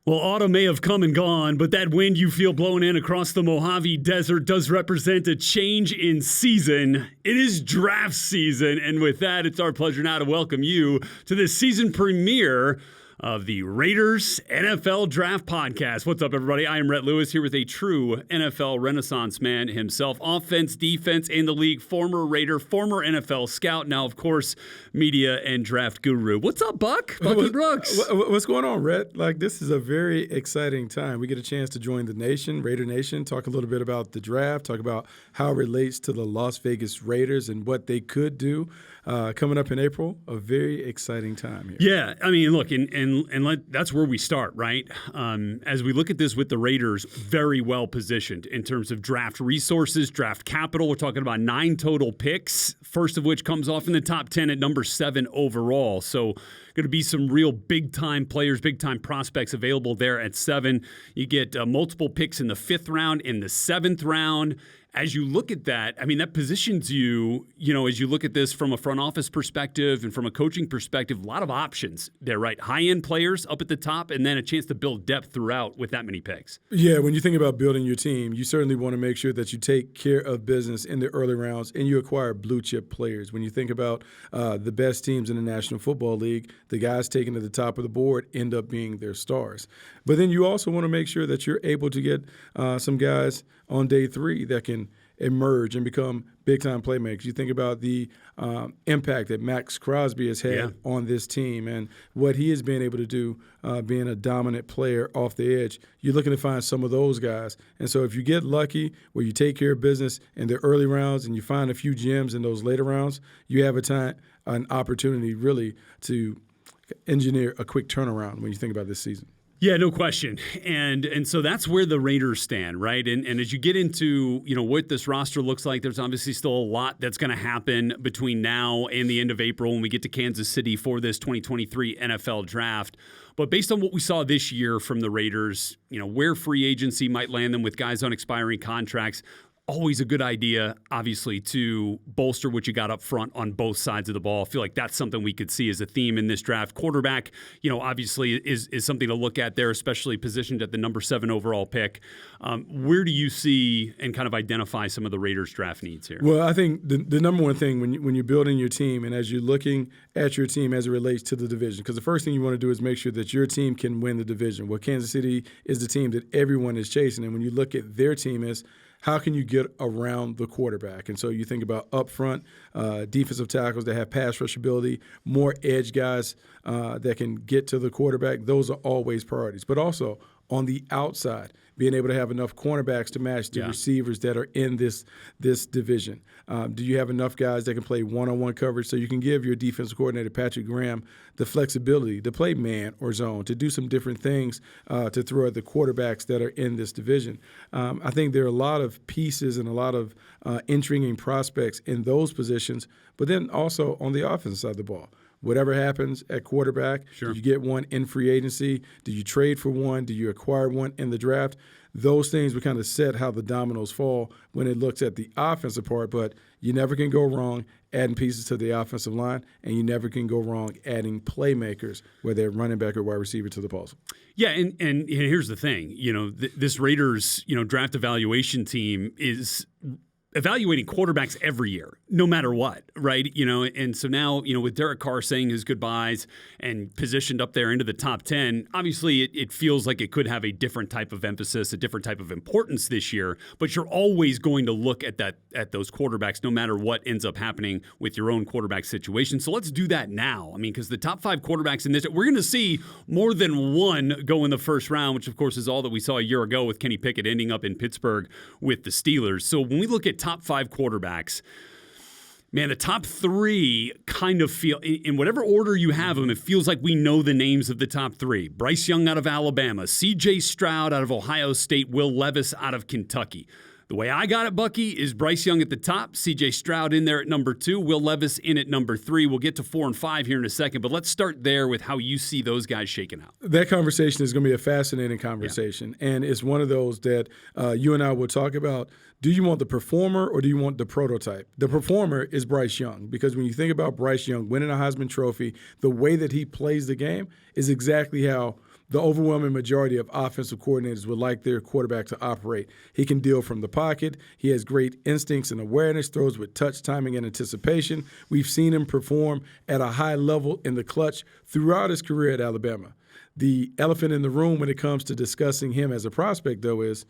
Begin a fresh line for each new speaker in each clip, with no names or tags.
Well, autumn may have come and gone, but that wind you feel blowing in across the Mojave Desert does represent a change in season. It is draft season, and with that, it's our pleasure now to welcome you to the season premiere of the Raiders NFL Draft Podcast. What's up, everybody? I am Rhett Lewis here with a true NFL Renaissance man himself. Offense, defense, in the league, former Raider, former NFL scout, now, of course, media and draft guru. What's up, Buck? Bucky Brooks.
What's going on, Rhett? This is a very exciting time. We get a chance to join the nation, Raider Nation, talk a little bit about the draft, talk about how it relates to the Las Vegas Raiders and what they could do coming up in April. A very exciting time here.
Yeah, I mean, look, that's where we start, right? As we look at this with the Raiders, very well positioned in terms of draft resources, draft capital. We're talking about 9 total picks, first of which comes off in the top 10 at number 7 overall. So going to be some real big-time players, big-time prospects available there at 7. You get multiple picks in the 5th round, in the 7th round. As you look at that, I mean, that positions you, as you look at this from a front office perspective and from a coaching perspective, a lot of options there, right? High-end players up at the top and then a chance to build depth throughout with that many picks.
Yeah, when you think about building your team, you certainly want to make sure that you take care of business in the early rounds and you acquire blue-chip players. When you think about the best teams in the National Football League, the guys taken to the top of the board end up being their stars. But then you also want to make sure that you're able to get some guys on day 3 that can emerge and become big-time playmakers. You think about the impact that Max Crosby has had on this team and what he has been able to do being a dominant player off the edge. You're looking to find some of those guys. And so if you get lucky where you take care of business in the early rounds and you find a few gems in those later rounds, you have an opportunity really to engineer a quick turnaround when you think about this season.
Yeah, no question. And so that's where the Raiders stand, right? And as you get into, what this roster looks like, there's obviously still a lot that's going to happen between now and the end of April when we get to Kansas City for this 2023 NFL Draft. But based on what we saw this year from the Raiders, where free agency might land them with guys on expiring contracts, always a good idea, obviously, to bolster what you got up front on both sides of the ball. I feel like that's something we could see as a theme in this draft. Quarterback, obviously is something to look at there, especially positioned at the number 7 overall pick. Where do you see and kind of identify some of the Raiders draft needs here?
Well, I think the number one thing when you're building your team and as you're looking at your team as it relates to the division, because the first thing you want to do is make sure that your team can win the division. Well, Kansas City is the team that everyone is chasing. And when you look at their team is, how can you get around the quarterback? And so you think about up front, defensive tackles that have pass rush ability, more edge guys that can get to the quarterback. Those are always priorities. But also on the outside, being able to have enough cornerbacks to match the receivers that are in this division. Do you have enough guys that can play one-on-one coverage so you can give your defensive coordinator, Patrick Graham, the flexibility to play man or zone, to do some different things to throw at the quarterbacks that are in this division? I think there are a lot of pieces and a lot of intriguing prospects in those positions, but then also on the offensive side of the ball. Whatever happens at quarterback, do you get one in free agency? Do you trade for one? Do you acquire one in the draft? Those things would kind of set how the dominoes fall when it looks at the offensive part, but you never can go wrong adding pieces to the offensive line, and you never can go wrong adding playmakers, whether they're running back or wide receiver, to the puzzle.
Yeah, and here's the thing. This Raiders, draft evaluation team is evaluating quarterbacks every year, no matter what, right? And so now, with Derek Carr saying his goodbyes and positioned up there into the top 10, obviously it feels like it could have a different type of emphasis, a different type of importance this year, but you're always going to look at those quarterbacks no matter what ends up happening with your own quarterback situation. So let's do that now. I mean, because the top 5 quarterbacks in this, we're going to see more than one go in the first round, which of course is all that we saw a year ago with Kenny Pickett ending up in Pittsburgh with the Steelers. So when we look at top 5 quarterbacks, man, the top 3 kind of feel, in whatever order you have them, it feels like we know the names of the top 3. Bryce Young out of Alabama, C.J. Stroud out of Ohio State, Will Levis out of Kentucky. The way I got it, Bucky, is Bryce Young at the top, C.J. Stroud in there at number 2, Will Levis in at number 3. We'll get to 4 and 5 here in a second, but let's start there with how you see those guys shaking out.
That conversation is going to be a fascinating conversation, and it's one of those that you and I will talk about. Do you want the performer or do you want the prototype? The performer is Bryce Young, because when you think about Bryce Young winning a Heisman Trophy, the way that he plays the game is exactly how the overwhelming majority of offensive coordinators would like their quarterback to operate. He can deal from the pocket. He has great instincts and awareness, throws with touch, timing, and anticipation. We've seen him perform at a high level in the clutch throughout his career at Alabama. The elephant in the room when it comes to discussing him as a prospect, though, is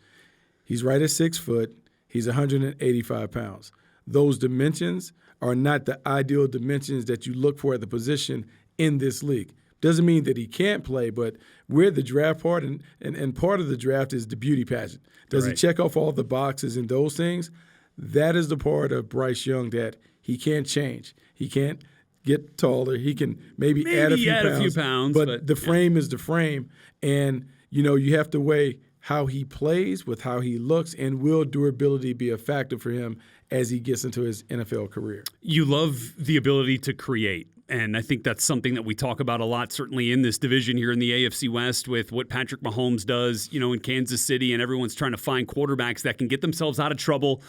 he's right at 6 foot. He's 185 pounds. Those dimensions are not the ideal dimensions that you look for at the position in this league. Doesn't mean that he can't play, but we're the draft part, and part of the draft is the beauty pageant. Does he check off all the boxes and those things? That is the part of Bryce Young that he can't change. He can't get taller. He can maybe add a few pounds, but the frame is the frame. And, you have to weigh how he plays with how he looks, and will durability be a factor for him as he gets into his NFL career?
You love the ability to create. And I think that's something that we talk about a lot, certainly in this division here in the AFC West, with what Patrick Mahomes does, in Kansas City, and everyone's trying to find quarterbacks that can get themselves out of trouble,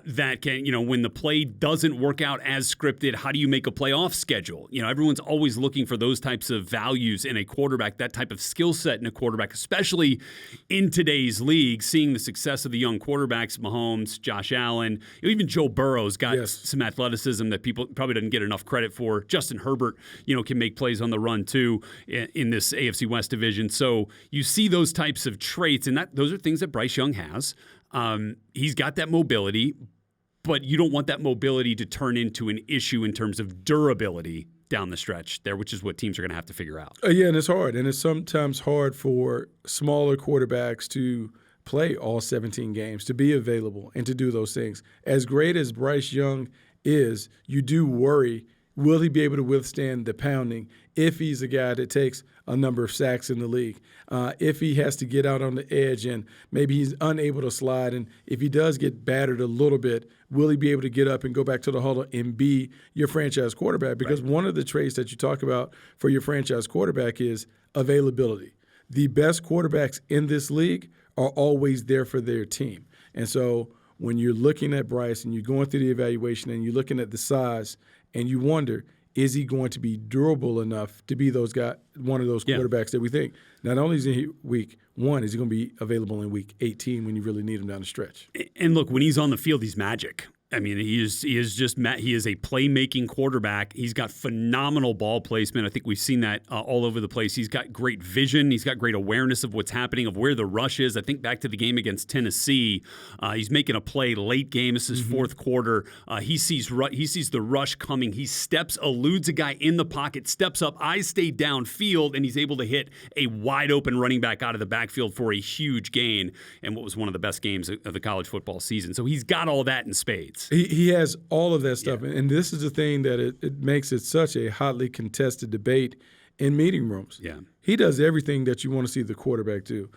that can, when the play doesn't work out as scripted, how do you make a playoff schedule? Everyone's always looking for those types of values in a quarterback, that type of skill set in a quarterback, especially in today's league, seeing the success of the young quarterbacks, Mahomes, Josh Allen, even Joe Burrow's got some athleticism that people probably didn't get enough credit for. Justin Herbert, can make plays on the run too in this AFC West division. So you see those types of traits, and those are things that Bryce Young has. He's got that mobility, but you don't want that mobility to turn into an issue in terms of durability down the stretch there, which is what teams are going to have to figure out.
Yeah, and it's hard. And it's sometimes hard for smaller quarterbacks to play all 17 games, to be available, and to do those things. As great as Bryce Young is, you do worry, will he be able to withstand the pounding if he's a guy that takes a number of sacks in the league? If he has to get out on the edge and maybe he's unable to slide, and if he does get battered a little bit, will he be able to get up and go back to the huddle and be your franchise quarterback? Because one of the traits that you talk about for your franchise quarterback is availability. The best quarterbacks in this league are always there for their team. And so when you're looking at Bryce and you're going through the evaluation and you're looking at the size, and you wonder, is he going to be durable enough to be one of those quarterbacks that we think not only is he week 1, is he going to be available in week 18 when you really need him down the stretch?
And look, when he's on the field, he's magic. I mean, he is a playmaking quarterback. He's got phenomenal ball placement. I think we've seen that all over the place. He's got great vision. He's got great awareness of what's happening, of where the rush is. I think back to the game against Tennessee, he's making a play late game. This is fourth quarter. He sees the rush coming. He eludes a guy in the pocket, steps up, eyes stay downfield, and he's able to hit a wide open running back out of the backfield for a huge gain, and what was one of the best games of the college football season. So he's got all that in spades.
He has all of that stuff, and this is the thing that it makes it such a hotly contested debate in meeting rooms.
Yeah.
He does everything that you want to see the quarterback do.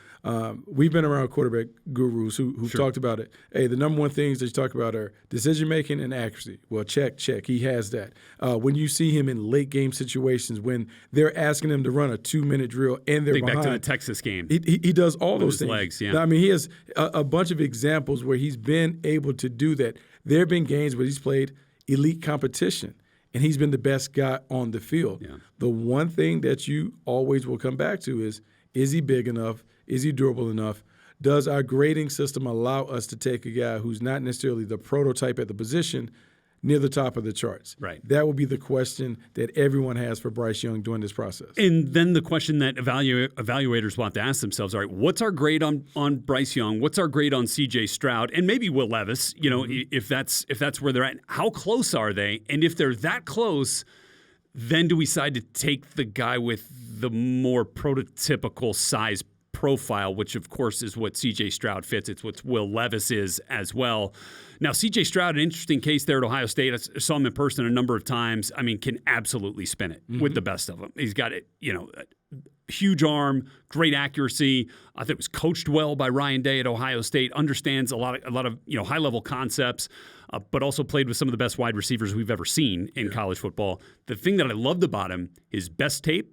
We've been around quarterback gurus who've talked about it. Hey, the number one things that you talk about are decision-making and accuracy. Well, check. He has that. When you see him in late-game situations, when they're asking him to run a 2-minute drill and they're behind.
Back to the Texas game.
He does all those things.
Legs, yeah.
I mean, he has a bunch of examples where he's been able to do that. There have been games where he's played elite competition, and he's been the best guy on the field.
Yeah.
The one thing that you always will come back to is he big enough? Is he durable enough? Does our grading system allow us to take a guy who's not necessarily the prototype at the position near the top of the charts?
Right.
That would be the question that everyone has for Bryce Young during this process.
And then the question that evaluators will have to ask themselves, all right, what's our grade on Bryce Young? What's our grade on CJ Stroud? And maybe Will Levis, if that's where they're at. How close are they? And if they're that close, then do we decide to take the guy with the more prototypical size profile, which of course is what CJ Stroud fits. It's what Will Levis is as well. Now, CJ Stroud, an interesting case there at Ohio State. I saw him in person a number of times. I mean, can absolutely spin it with the best of them. He's got it, huge arm, great accuracy. I think was coached well by Ryan Day at Ohio State. Understands a lot of high level concepts, but also played with some of the best wide receivers we've ever seen in college football. The thing that I loved about him, his best tape,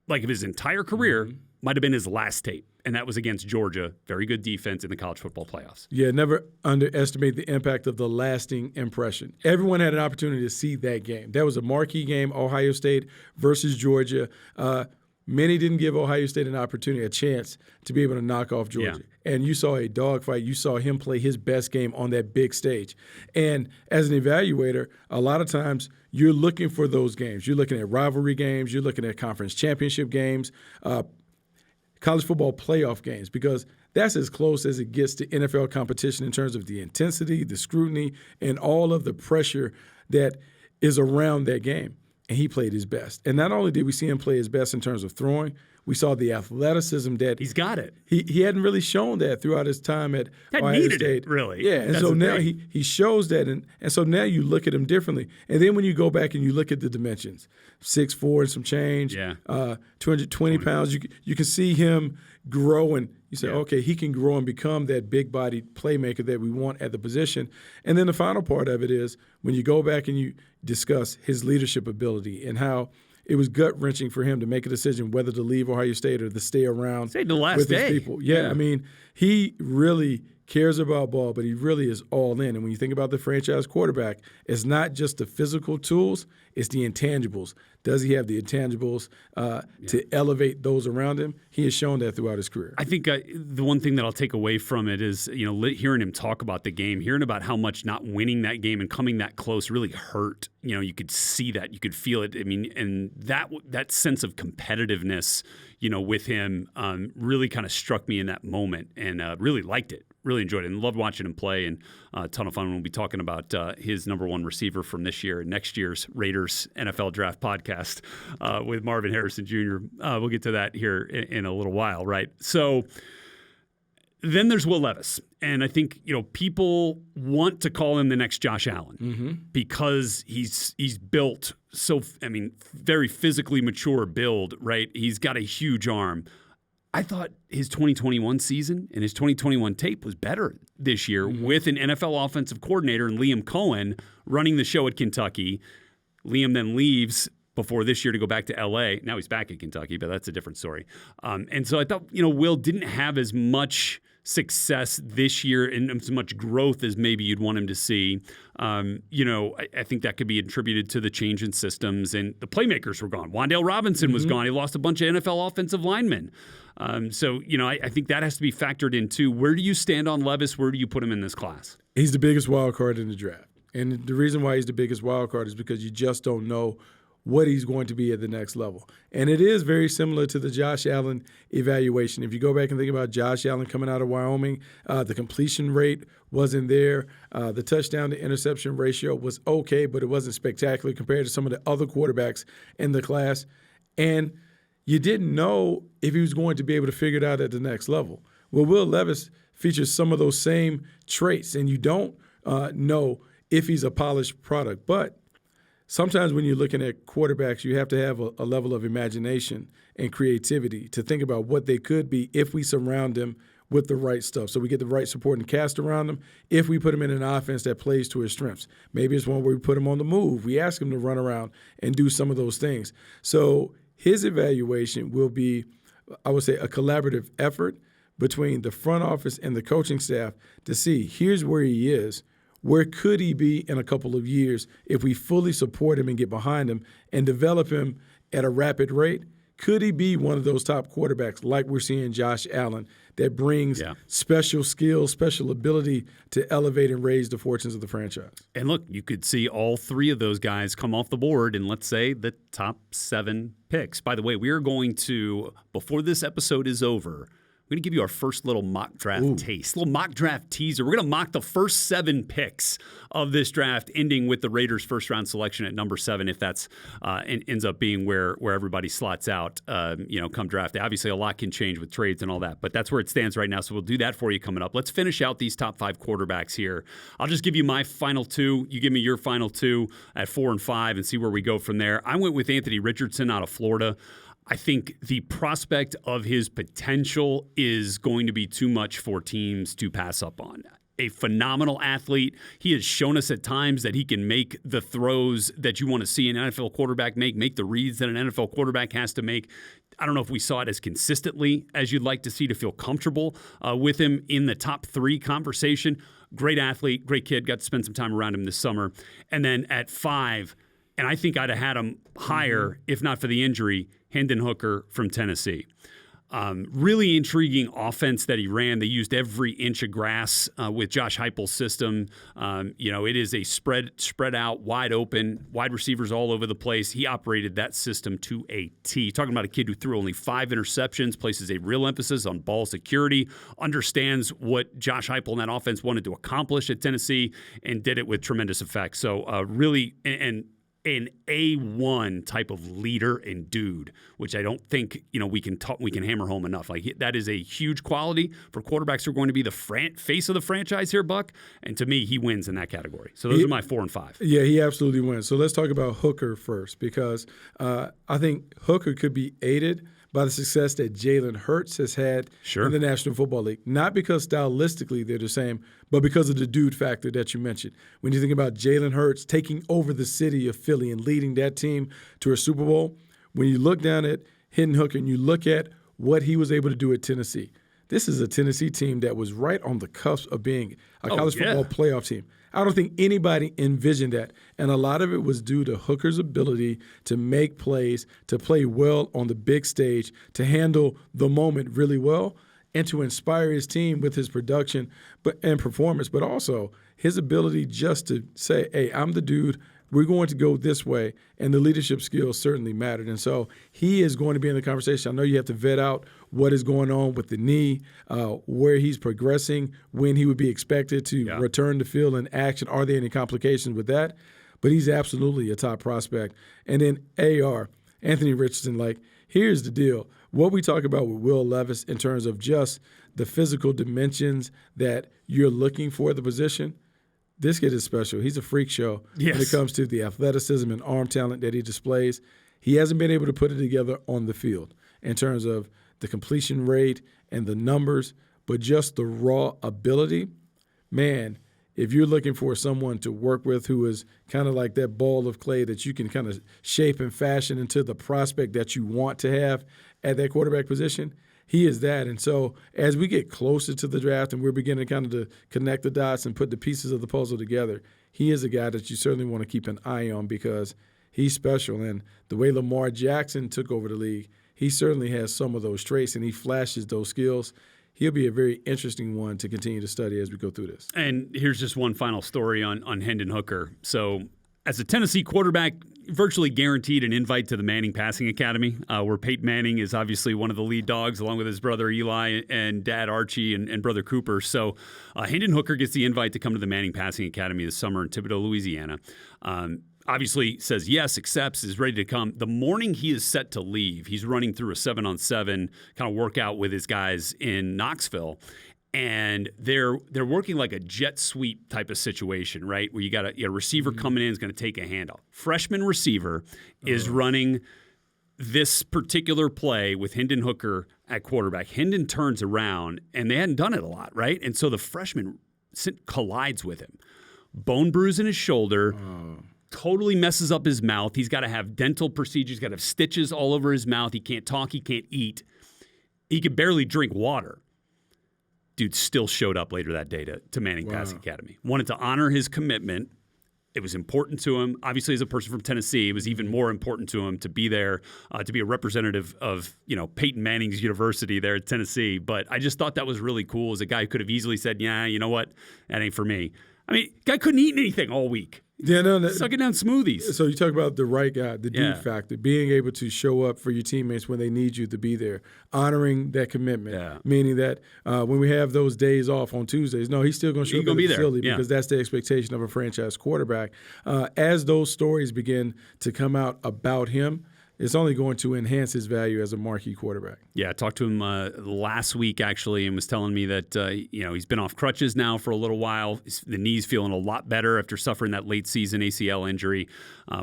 like of his entire career, might have been his last tape, and that was against Georgia. Very good defense in the college football playoffs.
Yeah, never underestimate the impact of the lasting impression. Everyone had an opportunity to see that game. That was a marquee game, Ohio State versus Georgia. many didn't give Ohio State an opportunity, a chance to be able to knock off Georgia. Yeah. And you saw a dogfight. You saw him play his best game on that big stage. And as an evaluator, a lot of times you're looking for those games. You're looking at rivalry games. You're looking at conference championship games, college football playoff games, because that's as close as it gets to NFL competition in terms of the intensity, the scrutiny, and all of the pressure that is around that game. And he played his best. And not only did we see him play his best in terms of throwing, we saw the athleticism that
he's got it.
He hadn't really shown that throughout his time at Ohio State.
It, really.
Yeah, and so now he shows that, and so now you look at him differently. And then when you go back and you look at the dimensions, 6'4" and some change, 220 pounds, you can see him grow, and you say, okay, he can grow and become that big-bodied playmaker that we want at the position. And then the final part of it is when you go back and you discuss his leadership ability and how it was gut-wrenching for him to make a decision whether to leave Ohio State or to stay around with his people. Yeah, I mean, he really cares about ball, but he really is all in. And when you think about the franchise quarterback, it's not just the physical tools, it's the intangibles. Does he have the intangibles to elevate those around him? He has shown that throughout his career.
I think the one thing that I'll take away from it is, hearing him talk about the game, hearing about how much not winning that game and coming that close really hurt. You could see that, you could feel it. I mean, and that sense of competitiveness, with him really kind of struck me in that moment, and really liked it. Really enjoyed it and loved watching him play, and a ton of fun. We'll be talking about his number one receiver from this year and next year's Raiders NFL Draft podcast with Marvin Harrison Jr. We'll get to that here in a little while, right? So then there's Will Levis, and I think people want to call him the next Josh Allen because he's built so. I mean, very physically mature build, right? He's got a huge arm. I thought his 2021 season and his 2021 tape was better this year with an NFL offensive coordinator and Liam Cohen running the show at Kentucky. Liam then leaves before this year to go back to L.A. Now he's back at Kentucky, but that's a different story. And so I thought, Will didn't have as much success this year and as much growth as maybe you'd want him to see. I think that could be attributed to the change in systems, and the playmakers were gone. Wan'Dale Robinson was gone. He lost a bunch of NFL offensive linemen. I think that has to be factored in too. Where do you stand on Levis? Where do you put him in this class?
He's the biggest wild card in the draft. And the reason why he's the biggest wild card is because you just don't know what he's going to be at the next level. And it is very similar to the Josh Allen evaluation. If you go back and think about Josh Allen coming out of Wyoming, the completion rate wasn't there. The touchdown to interception ratio was okay, but it wasn't spectacular compared to some of the other quarterbacks in the class. And you didn't know if he was going to be able to figure it out at the next level. Well, Will Levis features some of those same traits, and you don't know if he's a polished product. But sometimes when you're looking at quarterbacks, you have to have a level of imagination and creativity to think about what they could be if we surround them with the right stuff. So we get the right support and cast around them. If we put him in an offense that plays to his strengths, maybe it's one where we put him on the move. We ask him to run around and do some of those things. So his evaluation will be, I would say, a collaborative effort between the front office and the coaching staff to see here's where he is. Where could he be in a couple of years if we fully support him and get behind him and develop him at a rapid rate? Could he be one of those top quarterbacks like we're seeing Josh Allen that brings special skills, special ability to elevate and raise the fortunes of the franchise?
And look, you could see all three of those guys come off the board in, let's say, the top 7 picks. By the way, we are going to, before this episode is over, we're going to give you our first little mock draft taste, little mock draft teaser. We're going to mock the first 7 picks of this draft, ending with the Raiders' first-round selection at number 7, if that's ends up being where everybody slots out, come draft day. Obviously, a lot can change with trades and all that, but that's where it stands right now, so we'll do that for you coming up. Let's finish out these top 5 quarterbacks here. I'll just give you my final 2. You give me your final 2 at 4 and 5 and see where we go from there. I went with Anthony Richardson out of Florida. I think the prospect of his potential is going to be too much for teams to pass up on. A phenomenal athlete. He has shown us at times that he can make the throws that you want to see an NFL quarterback make the reads that an NFL quarterback has to make. I don't know if we saw it as consistently as you'd like to see to feel comfortable with him in the top 3 conversation. Great athlete, great kid. Got to spend some time around him this summer. And then at 5, And I think I'd have had him higher if not for the injury, Hendon Hooker from Tennessee. Really intriguing offense that he ran. They used every inch of grass with Josh Heupel's system. It is a spread out, wide open, wide receivers all over the place. He operated that system to a T. Talking about a kid who threw only 5 interceptions, places a real emphasis on ball security, understands what Josh Heupel and that offense wanted to accomplish at Tennessee, and did it with tremendous effect. So really, and an A1 type of leader and dude, which I don't think we can hammer home enough. Like that is a huge quality for quarterbacks who are going to be the face of the franchise here, Buck. And to me, he wins in that category. So those are my 4 and 5.
Yeah, he absolutely wins. So let's talk about Hooker first, because I think Hooker could be aided by the success that Jalen Hurts has had in the National Football League. Not because stylistically they're the same, but because of the dude factor that you mentioned. When you think about Jalen Hurts taking over the city of Philly and leading that team to a Super Bowl, when you look down at Hendon Hooker and you look at what he was able to do at Tennessee, this is a Tennessee team that was right on the cusp of being a college football playoff team. I don't think anybody envisioned that. And a lot of it was due to Hooker's ability to make plays, to play well on the big stage, to handle the moment really well, and to inspire his team with his production and performance, but also his ability just to say, hey, I'm the dude. We're going to go this way, and the leadership skills certainly mattered. And so he is going to be in the conversation. I know you have to vet out what is going on with the knee, where he's progressing, when he would be expected to return to field in action. Are there any complications with that? But he's absolutely a top prospect. And then AR, Anthony Richardson, here's the deal. What we talk about with Will Levis in terms of just the physical dimensions that you're looking for at the position, this kid is special. He's a freak show when it comes to the athleticism and arm talent that he displays. He hasn't been able to put it together on the field in terms of the completion rate and the numbers, but just the raw ability. Man, if you're looking for someone to work with who is kind of like that ball of clay that you can kind of shape and fashion into the prospect that you want to have at that quarterback position, he is that. And so as we get closer to the draft and we're beginning kind of to connect the dots and put the pieces of the puzzle together, he is a guy that you certainly want to keep an eye on because he's special. And the way Lamar Jackson took over the league, he certainly has some of those traits and he flashes those skills. He'll be a very interesting one to continue to study as we go through this.
And here's just one final story on Hendon Hooker. So as a Tennessee quarterback, virtually guaranteed an invite to the Manning Passing Academy, where Peyton Manning is obviously one of the lead dogs, along with his brother Eli and dad Archie and brother Cooper. So Hendon Hooker gets the invite to come to the Manning Passing Academy this summer in Thibodaux, Louisiana. Obviously says yes, accepts, is ready to come. The morning he is set to leave, he's running through a 7-on-7 kind of workout with his guys in Knoxville. And they're working like a jet sweep type of situation, right? Where you got a receiver coming in is going to take a handoff. Freshman receiver is running this particular play with Hendon Hooker at quarterback. Hendon turns around, and they hadn't done it a lot, right? And so the freshman collides with him. Bone bruise in his shoulder, totally messes up his mouth. He's got to have dental procedures, he's got to have stitches all over his mouth. He can't talk, he can't eat. He could barely drink water. Dude still showed up later that day to Manning Passing Academy. Wanted to honor his commitment. It was important to him. Obviously, as a person from Tennessee, it was even more important to him to be there, to be a representative of Peyton Manning's university there at Tennessee. But I just thought that was really cool. As a guy who could have easily said, yeah, you know what, that ain't for me. I mean, guy couldn't eat anything all week.
Yeah, no.
Sucking down smoothies.
So you talk about the right guy, the dude factor, being able to show up for your teammates when they need you to be there, honoring that commitment, meaning that when we have those days off on Tuesdays, no, he's still going to show up at the facility because that's the expectation of a franchise quarterback. As those stories begin to come out about him, it's only going to enhance his value as a marquee quarterback. Yeah,
I talked to him last week, actually, and was telling me that he's been off crutches now for a little while. The knee's feeling a lot better after suffering that late season ACL injury,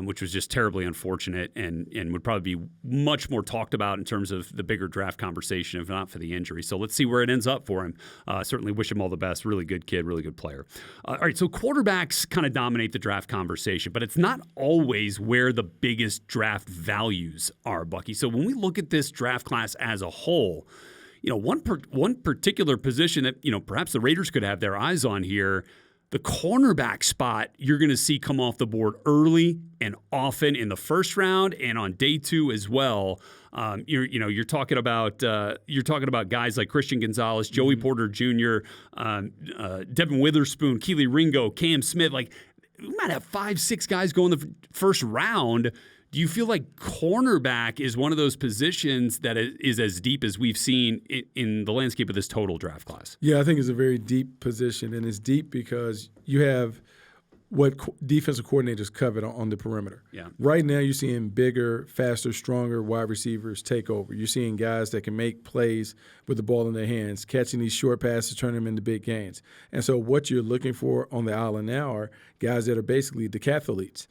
which was just terribly unfortunate and would probably be much more talked about in terms of the bigger draft conversation, if not for the injury. So let's see where it ends up for him. Certainly wish him all the best. Really good kid, really good player. All right, so quarterbacks kind of dominate the draft conversation, but it's not always where the biggest draft value are, Bucky. So when we look at this draft class as a whole, one particular position that perhaps the Raiders could have their eyes on here, The cornerback spot you're going to see come off the board early and often in the first round and on day 2 as well. You're talking about guys like Christian Gonzalez, Joey Porter Jr., Devin Witherspoon, Keely Ringo, Cam Smith. Like, we might have 5-6 guys go in the first round. Do you feel like cornerback is one of those positions that is as deep as we've seen in the landscape of this total draft class?
Yeah, I think it's a very deep position, and it's deep because you have what defensive coordinators covet on the perimeter.
Yeah.
Right now, you're seeing bigger, faster, stronger wide receivers take over. You're seeing guys that can make plays with the ball in their hands, catching these short passes, turning them into big gains. And so what you're looking for on the island now are guys that are basically decathletes.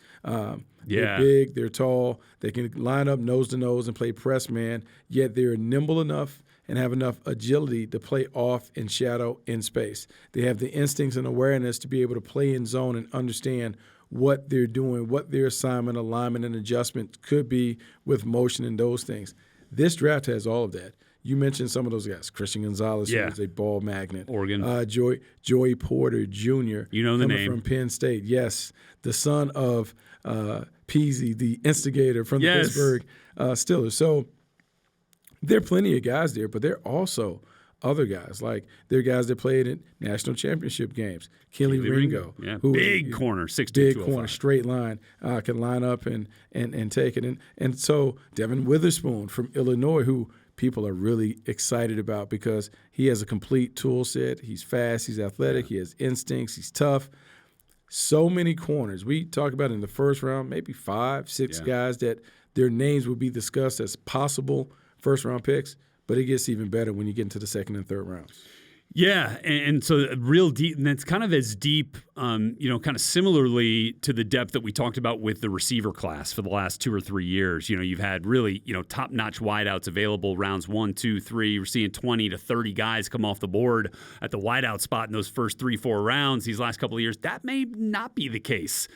They're big, they're tall, they can line up nose to nose and play press man, yet they're nimble enough and have enough agility to play off in shadow in space. They have the instincts and awareness to be able to play in zone and understand what they're doing, what their assignment, alignment, and adjustment could be with motion and those things. This draft has all of that. You mentioned some of those guys. Christian Gonzalez, who is a ball magnet.
Oregon.
Joey Porter Jr.
You know the name.
From Penn State. Yes, the son of Peasy, the instigator from the Pittsburgh Steelers. So there are plenty of guys there, but there are also other guys. Like, there are guys that played in national championship games. Keely Ringo.
Yeah. Big corner, 6'2",
big corner, straight line, can line up and take it. And so Devin Witherspoon from Illinois, who people are really excited about because he has a complete tool set. He's fast, he's athletic, he has instincts, he's tough. So many corners. We talk about in the first round, maybe 5-6 guys that their names will be discussed as possible first-round picks, but it gets even better when you get into the second and third rounds.
Yeah, and so real deep, and that's kind of as deep, kind of similarly to the depth that we talked about with the receiver class for the last 2 or 3 years. You've had really, top-notch wideouts available rounds 1, 2, 3. We're seeing 20 to 30 guys come off the board at the wideout spot in those first 3-4 rounds these last couple of years. That may not be the case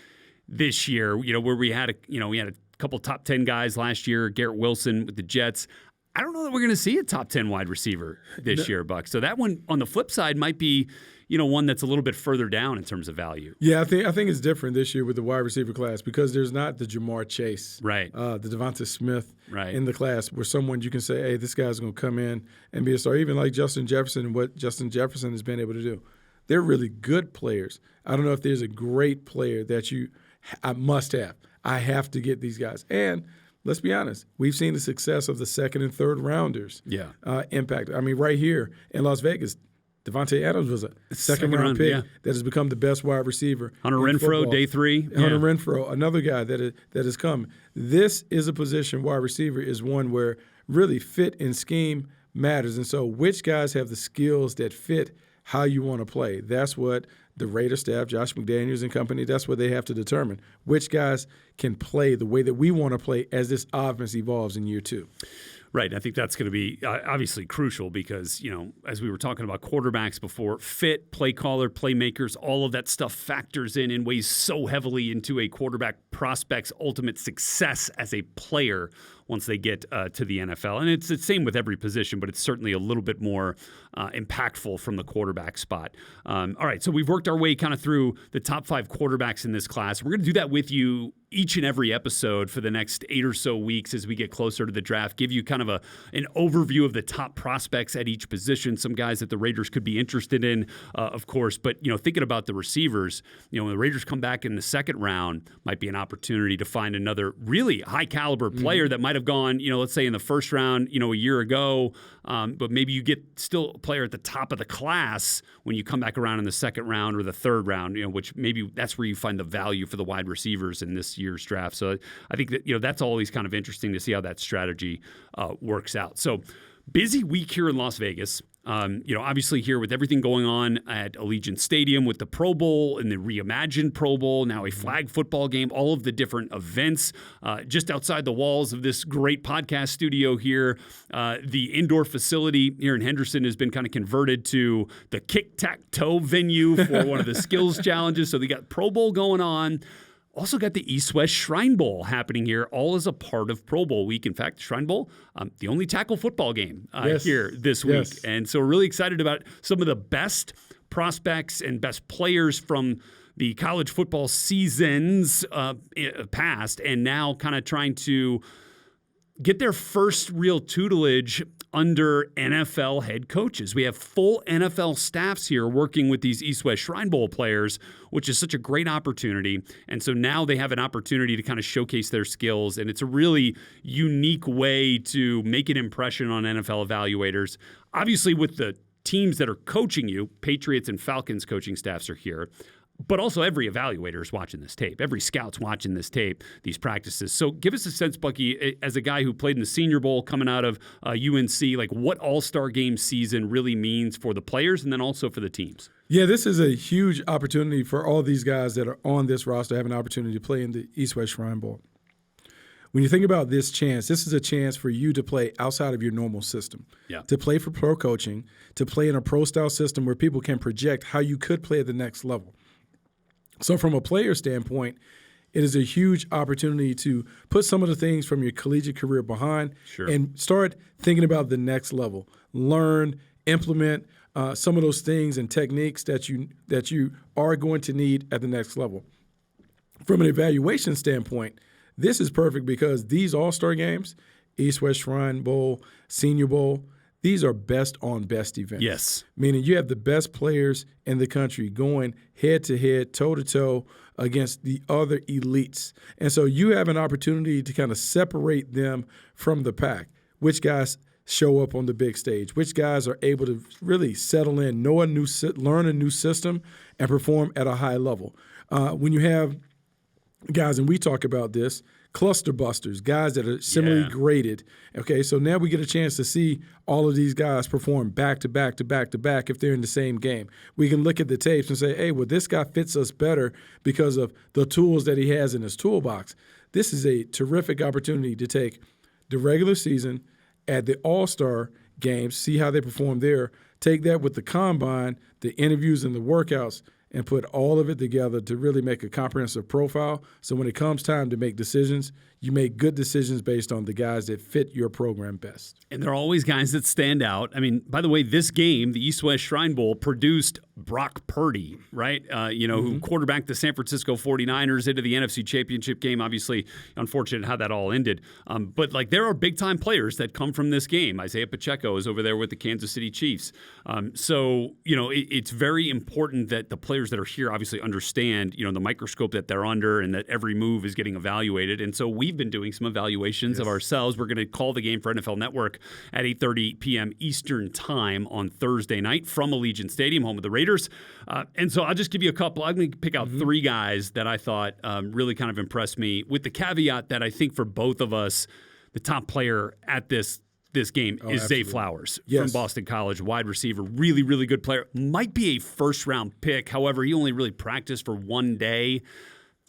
this year, where we had a couple top 10 guys last year, Garrett Wilson with the Jets. I don't know that we're going to see a top 10 wide receiver this year, Buck. So that one, on the flip side, might be, one that's a little bit further down in terms of value.
Yeah, I think it's different this year with the wide receiver class because there's not the Jamar Chase,
right?
The Devonta Smith,
right,
in the class where someone you can say, hey, this guy's going to come in and be a star. Even like Justin Jefferson and what Justin Jefferson has been able to do. They're really good players. I don't know if there's a great player that I must have. I have to get these guys. And let's be honest, we've seen the success of the second and third rounders impact. I mean, right here in Las Vegas, Devontae Adams was a second-round pick that has become the best wide receiver.
Hunter Renfrow, day 3.
Hunter Renfrow, another guy that has come. This is a position, wide receiver is one where really fit and scheme matters. And so which guys have the skills that fit how you want to play? That's what the Raider staff, Josh McDaniels and company, that's what they have to determine. Which guys can play the way that we want to play as this offense evolves in year 2.
Right. I think that's going to be obviously crucial because, as we were talking about quarterbacks before, fit, play caller, playmakers, all of that stuff factors in and weighs so heavily into a quarterback prospect's ultimate success as a player once they get to the NFL. And it's the same with every position, but it's certainly a little bit more impactful from the quarterback spot. All right, so we've worked our way kind of through the top 5 quarterbacks in this class. We're going to do that with you each and every episode for the next 8 or so weeks as we get closer to the draft, give you kind of an overview of the top prospects at each position, some guys that the Raiders could be interested in, of course. But, thinking about the receivers, when the Raiders come back in the second round, might be an opportunity to find another really high-caliber player that might have gone, let's say in the first round, a year ago, but maybe you get still a player at the top of the class when you come back around in the second round or the third round, which maybe that's where you find the value for the wide receivers in this year's draft. So I think that, that's always kind of interesting to see how that strategy works out. So busy week here in Las Vegas. Obviously here with everything going on at Allegiant Stadium with the Pro Bowl and the reimagined Pro Bowl, now a flag football game, all of the different events just outside the walls of this great podcast studio here. The indoor facility here in Henderson has been kind of converted to the kick-tack-toe venue for one of the skills challenges. So they got Pro Bowl going on. Also got the East-West Shrine Bowl happening here, all as a part of Pro Bowl week. In fact, Shrine Bowl, the only tackle football game here this week. And so we're really excited about some of the best prospects and best players from the college football seasons past, and now kind of trying to get their first real tutelage under NFL head coaches. We have full NFL staffs here working with these East-West Shrine Bowl players, which is such a great opportunity. And so now they have an opportunity to kind of showcase their skills, and it's a really unique way to make an impression on NFL evaluators. Obviously, with the teams that are coaching you, Patriots and Falcons coaching staffs are here. But also every evaluator is watching this tape. Every scout's watching this tape, these practices. So give us a sense, Bucky, as a guy who played in the Senior Bowl coming out of UNC, like what All-Star Game season really means for the players and then also for the teams.
Yeah, this is a huge opportunity for all these guys that are on this roster to have an opportunity to play in the East-West Shrine Bowl. When you think about this chance, this is a chance for you to play outside of your normal system, to play for pro coaching, to play in a pro-style system where people can project how you could play at the next level. So from a player standpoint, it is a huge opportunity to put some of the things from your collegiate career behind and start thinking about the next level. Learn, implement some of those things and techniques that you are going to need at the next level. From an evaluation standpoint, this is perfect because these All-Star games, East-West Shrine Bowl, Senior Bowl, these are best on best events.
Yes.
Meaning you have the best players in the country going head-to-head, toe-to-toe against the other elites. And so you have an opportunity to kind of separate them from the pack. Which guys show up on the big stage? Which guys are able to really settle in, learn a new system, and perform at a high level? When you have guys, and we talk about this, cluster busters, guys that are similarly graded. Okay, so now we get a chance to see all of these guys perform back to back to back to back if they're in the same game. We can look at the tapes and say, hey, well, this guy fits us better because of the tools that he has in his toolbox. This is a terrific opportunity to take the regular season at the All-Star games, see how they perform there, take that with the combine, the interviews and the workouts, and put all of it together to really make a comprehensive profile. So when it comes time to make decisions, you make good decisions based on the guys that fit your program best.
And there are always guys that stand out. I mean, by the way, this game, the East-West Shrine Bowl, produced Brock Purdy, right? Who quarterbacked the San Francisco 49ers into the NFC Championship game. Obviously, unfortunate how that all ended. But there are big-time players that come from this game. Isaiah Pacheco is over there with the Kansas City Chiefs. It's very important that the players that are here obviously understand, the microscope that they're under and that every move is getting evaluated. And so we've been doing some evaluations of ourselves. We're going to call the game for NFL Network at 8:30 p.m. Eastern Time on Thursday night from Allegiant Stadium, home of the Raiders. And so I'll just give you a couple. I'm going to pick out three guys that I thought really kind of impressed me, with the caveat that I think for both of us, the top player at this game is Zay Flowers from Boston College, wide receiver, really, really good player. Might be a first-round pick. However, he only really practiced for one day.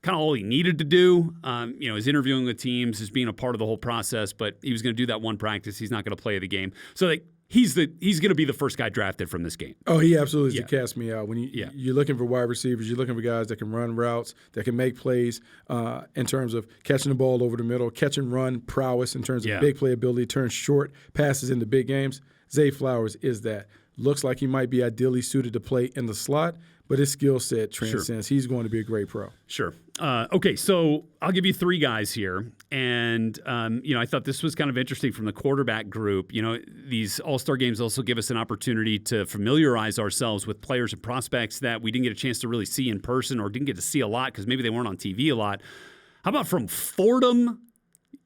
Kind of all he needed to do. His interviewing with teams, is being a part of the whole process, but he was going to do that one practice. He's not going to play the game. So he's going to be the first guy drafted from this game.
Oh, he absolutely is to cast me out. When you're looking for wide receivers, you're looking for guys that can run routes, that can make plays in terms of catching the ball over the middle, catch and run prowess in terms of big play ability, turn short passes into big games. Zay Flowers is that. Looks like he might be ideally suited to play in the slot, but his skill set transcends. He's going to be a great pro.
Sure. Okay, so I'll give you three guys here. And, I thought this was kind of interesting from the quarterback group. These All-Star games also give us an opportunity to familiarize ourselves with players and prospects that we didn't get a chance to really see in person or didn't get to see a lot because maybe they weren't on TV a lot. How about from Fordham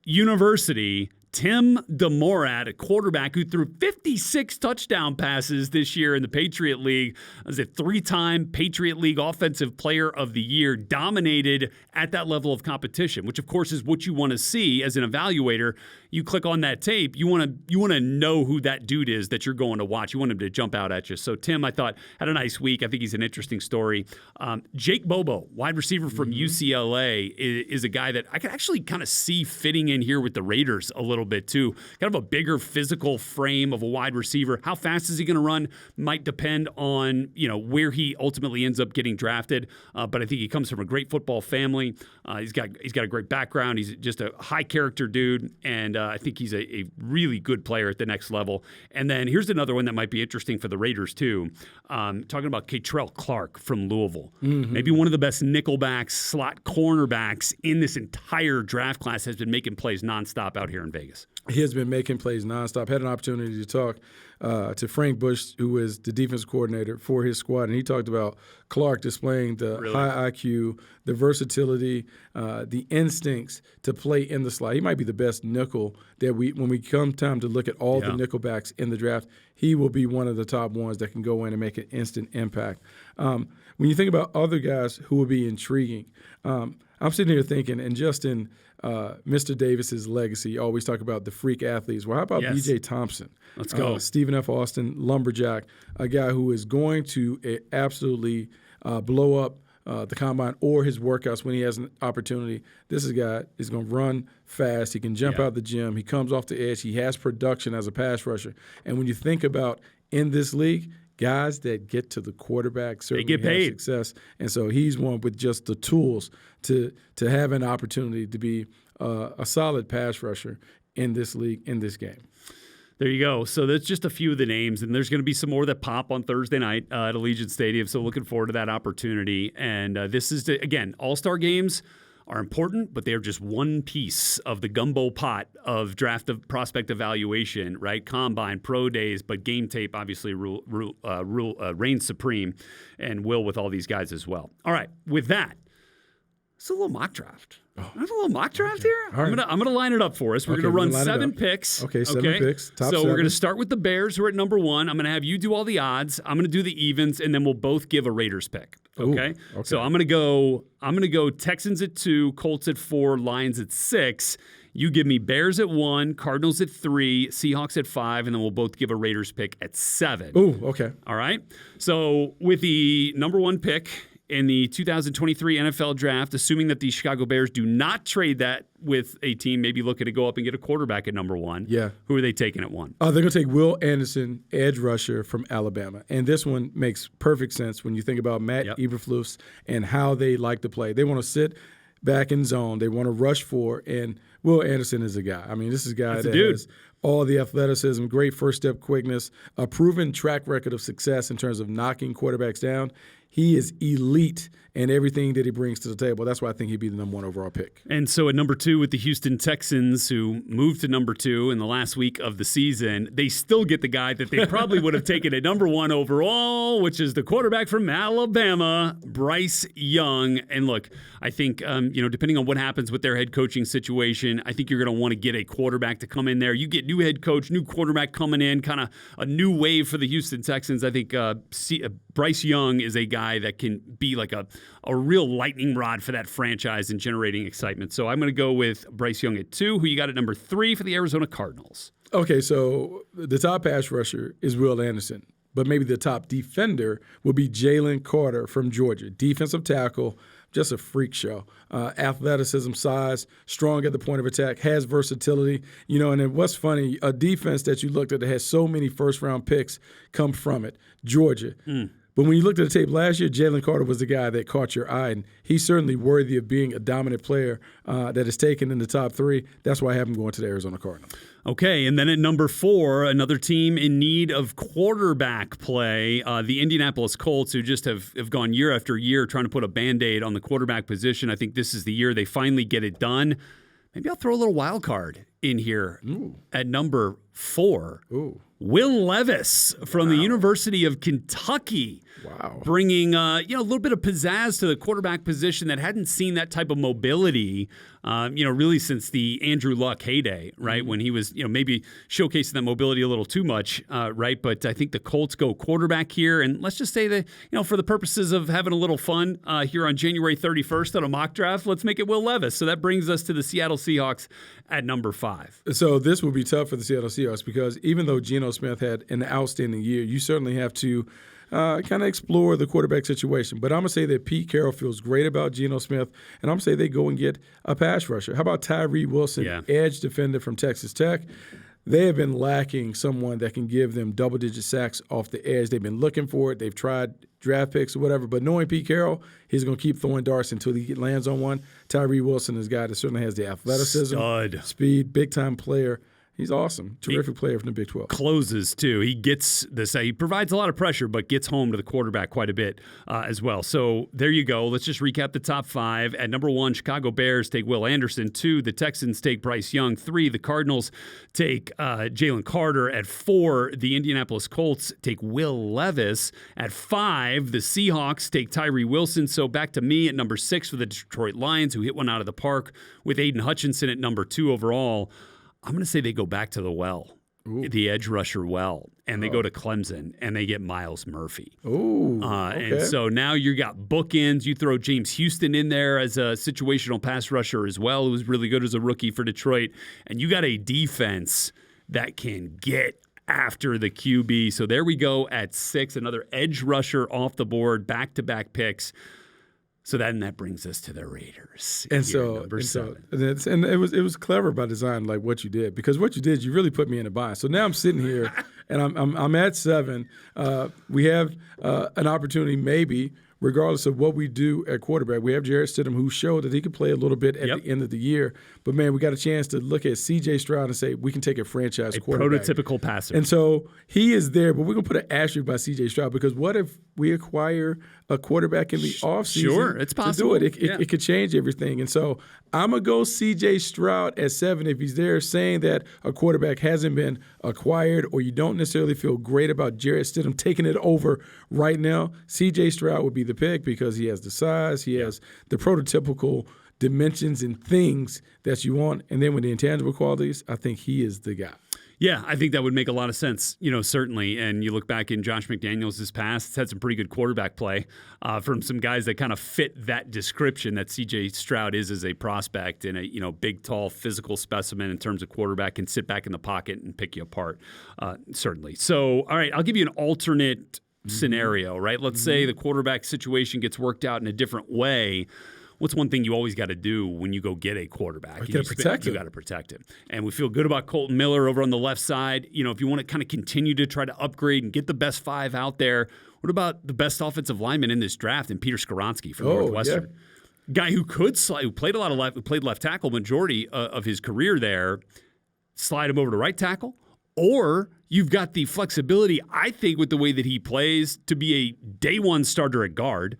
University, Tim DeMorat, a quarterback who threw 56 touchdown passes this year in the Patriot League, as a three-time Patriot League Offensive Player of the Year, dominated at that level of competition, which of course is what you want to see as an evaluator. You click on that tape, you want to know who that dude is that you're going to watch. You want him to jump out at you. So Tim, I thought, had a nice week. I think he's an interesting story. Jake Bobo, wide receiver from UCLA, is a guy that I could actually kind of see fitting in here with the Raiders a little bit too. Kind of a bigger physical frame of a wide receiver. How fast is he going to run might depend on where he ultimately ends up getting drafted. But I think he comes from a great football family. He's got a great background. He's just a high character dude, and I think he's a really good player at the next level. And then here's another one that might be interesting for the Raiders too. Talking about Keitrell Clark from Louisville. Maybe one of the best nickelbacks, slot cornerbacks in this entire draft class, has been making plays nonstop out here in Vegas.
He has been making plays nonstop. Had an opportunity to talk to Frank Bush, who is the defense coordinator for his squad, and he talked about Clark displaying the high IQ, the versatility, the instincts to play in the slot. He might be the best nickel that when we come time to look at all the nickelbacks in the draft, he will be one of the top ones that can go in and make an instant impact. When you think about other guys who will be intriguing, I'm sitting here thinking, and just in Mr. Davis's legacy, always talk about the freak athletes. Well, how about B.J. Thompson?
Let's go.
Stephen F. Austin, lumberjack, a guy who is going to absolutely blow up the combine or his workouts when he has an opportunity. This is a guy is going to run fast. He can jump out the gym. He comes off the edge. He has production as a pass rusher. And when you think about in this league, guys that get to the quarterback certainly
get paid.
have success. And so he's one with just the tools to have an opportunity to be a solid pass rusher in this league, in this game.
There you go. So that's just a few of the names, and there's going to be some more that pop on Thursday night at Allegiant Stadium. So looking forward to that opportunity. And this is, again, all-star games are important, but they're just one piece of the gumbo pot of draft of prospect evaluation, right? Combine, pro days, but game tape obviously reigns supreme, and will with all these guys as well. All right, with that, it's a little mock draft. There's a little mock draft here.
Right.
I'm gonna line it up for us. We're gonna run 7 picks.
Okay, 7 picks. Top
so
7.
we're gonna start with the Bears, who are at number 1. I'm gonna have you do all the odds. I'm gonna do the evens, and then we'll both give a Raiders pick. Okay.
Ooh, okay.
So I'm gonna go Texans at 2, Colts at 4, Lions at 6. You give me Bears at 1, Cardinals at 3, Seahawks at 5, and then we'll both give a Raiders pick at 7.
Ooh, okay.
All right. So with the number 1 pick in the 2023 NFL Draft, assuming that the Chicago Bears do not trade that with a team maybe looking to go up and get a quarterback at number 1.
Yeah.
Who are they taking at 1?
They're going to take Will Anderson, edge rusher from Alabama. And this one makes perfect sense when you think about Matt Eberflus and how they like to play. They want to sit back in zone. They want to rush for, and Will Anderson is a guy. I mean, this is a guy that has all the athleticism, great first-step quickness, a proven track record of success in terms of knocking quarterbacks down. He is elite in everything that he brings to the table. That's why I think he'd be the number 1 overall pick.
And so at number 2 with the Houston Texans, who moved to number 2 in the last week of the season, they still get the guy that they probably would have taken at number 1 overall, which is the quarterback from Alabama, Bryce Young. And look, I think, depending on what happens with their head coaching situation, I think you're going to want to get a quarterback to come in there. You get new head coach, new quarterback coming in, kind of a new wave for the Houston Texans. I think Bryce Young is a guy that can be like a real lightning rod for that franchise and generating excitement. So I'm going to go with Bryce Young at 2, who you got at number 3 for the Arizona Cardinals.
Okay, so the top pass rusher is Will Anderson, but maybe the top defender will be Jalen Carter from Georgia. Defensive tackle, just a freak show. Athleticism, size, strong at the point of attack, has versatility. And then what's funny, a defense that you looked at that has so many first-round picks come from it, Georgia. But when you looked at the tape last year, Jalen Carter was the guy that caught your eye, and he's certainly worthy of being a dominant player that is taken in the top 3. That's why I have him going to the Arizona Cardinals.
Okay, and then at number 4, another team in need of quarterback play, the Indianapolis Colts, who just have gone year after year trying to put a Band-Aid on the quarterback position. I think this is the year they finally get it done. Maybe I'll throw a little wild card in here at number 4. Will Levis from the University of Kentucky. Bringing a little bit of pizzazz to the quarterback position that hadn't seen that type of mobility, really since the Andrew Luck heyday, right? When he was, maybe showcasing that mobility a little too much, right? But I think the Colts go quarterback here. And let's just say that, for the purposes of having a little fun here on January 31st on a mock draft, let's make it Will Levis. So that brings us to the Seattle Seahawks at number 5.
So this will be tough for the Seattle Seahawks because even though Geno Smith had an outstanding year, you certainly have to kind of explore the quarterback situation. But I'm going to say that Pete Carroll feels great about Geno Smith, and I'm going to say they go and get a pass rusher. How about Tyree Wilson, edge defender from Texas Tech? they have been lacking someone that can give them double-digit sacks off the edge. They've been looking for it. They've tried draft picks or whatever. But knowing Pete Carroll, he's going to keep throwing darts until he lands on one. Tyree Wilson is a guy that certainly has the athleticism, speed, big-time player. He's awesome. Terrific player from the Big 12.
Closes, too. He gets this. He provides a lot of pressure, but gets home to the quarterback quite a bit as well. So there you go. Let's just recap the top 5. At number 1, Chicago Bears take Will Anderson. 2, the Texans take Bryce Young. 3, the Cardinals take Jalen Carter. At 4, the Indianapolis Colts take Will Levis. At 5, the Seahawks take Tyree Wilson. So back to me at number 6 for the Detroit Lions, who hit one out of the park with Aiden Hutchinson at number 2 overall. I'm going to say they go back to the well, the edge rusher well, and they go to Clemson, and they get Miles Murphy.
Okay.
And so now you got bookends. You throw James Houston in there as a situational pass rusher as well, who was really good as a rookie for Detroit. And you got a defense that can get after the QB. So there we go at 6, another edge rusher off the board, back-to-back picks. So then that brings us to the Raiders.
And so it was clever by design, like what you did, because what you did, you really put me in a bind. So now I'm sitting here, and I'm at 7. We have an opportunity, maybe, regardless of what we do at quarterback. We have Jarrett Stidham, who showed that he could play a little bit at the end of the year. But, man, we got a chance to look at C.J. Stroud and say, we can take a franchise quarterback.
Prototypical passer.
And so he is there, but we're going to put an asterisk by C.J. Stroud, because what if we acquire a quarterback in the offseason?
Sure, it's possible.
To do it. It could change everything. And so I'm going to go C.J. Stroud at 7 if he's there, saying that a quarterback hasn't been acquired or you don't necessarily feel great about Jarrett Stidham taking it over right now. C.J. Stroud would be the pick because he has the size, he has the prototypical dimensions and things that you want. And then with the intangible qualities, I think he is the guy.
Yeah, I think that would make a lot of sense, certainly. And you look back in Josh McDaniels' past, he's had some pretty good quarterback play from some guys that kind of fit that description that C.J. Stroud is as a prospect and a big, tall, physical specimen in terms of quarterback, can sit back in the pocket and pick you apart, certainly. So, all right, I'll give you an alternate scenario, right? Let's say the quarterback situation gets worked out in a different way. What's one thing you always got to do when you go get a quarterback?
You got to protect him.
You got to protect him. And we feel good about Colton Miller over on the left side. If you want to kind of continue to try to upgrade and get the best 5 out there, what about the best offensive lineman in this draft and Peter Skoronski from Northwestern? Yeah. Guy who played a lot of played left tackle majority of his career there. Slide him over to right tackle. Or you've got the flexibility, I think, with the way that he plays to be a day one starter at guard,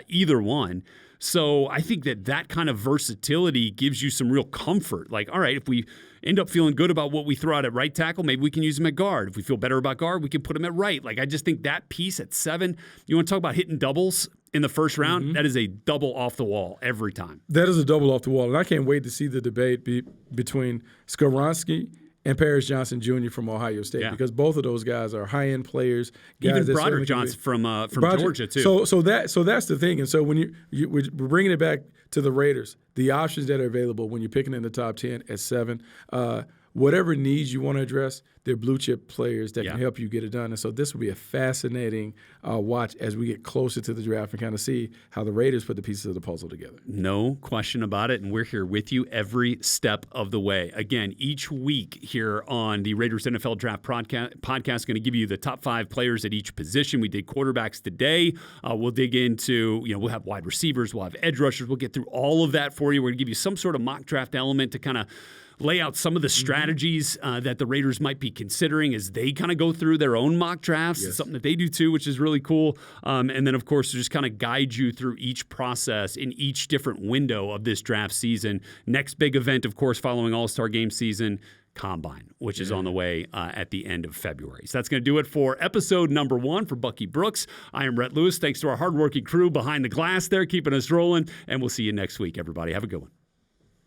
either one. So I think that kind of versatility gives you some real comfort. Like, all right, if we end up feeling good about what we throw out at right tackle, maybe we can use him at guard. If we feel better about guard, we can put him at right. Like, I just think that piece at 7, you want to talk about hitting doubles in the first round? That is a double off the wall every time.
That is a double off the wall. And I can't wait to see the debate between Skoronski and Paris Johnson Jr. from Ohio State, because both of those guys are high-end players.
Even Broderick Johnson from Georgia too.
So that's the thing. And so when we're bringing it back to the Raiders, the options that are available when you're picking in the top 10 at 7, whatever needs you want to address, they're blue-chip players that can help you get it done. And so this will be a fascinating watch as we get closer to the draft and kind of see how the Raiders put the pieces of the puzzle together.
No question about it, and we're here with you every step of the way. Again, each week here on the Raiders NFL Draft podcast, going to give you the top 5 players at each position. We did quarterbacks today. We'll dig into, we'll have wide receivers, we'll have edge rushers. We'll get through all of that for you. We're going to give you some sort of mock draft element to kind of lay out some of the strategies that the Raiders might be considering as they kind of go through their own mock drafts. It's something that they do too, which is really cool. And then, of course, to just kind of guide you through each process in each different window of this draft season. Next big event, of course, following All-Star Game season, Combine, which is on the way at the end of February. So that's going to do it for episode number 1 for Bucky Brooks. I am Rhett Lewis. Thanks to our hardworking crew behind the glass there, keeping us rolling. And we'll see you next week, everybody. Have a good one.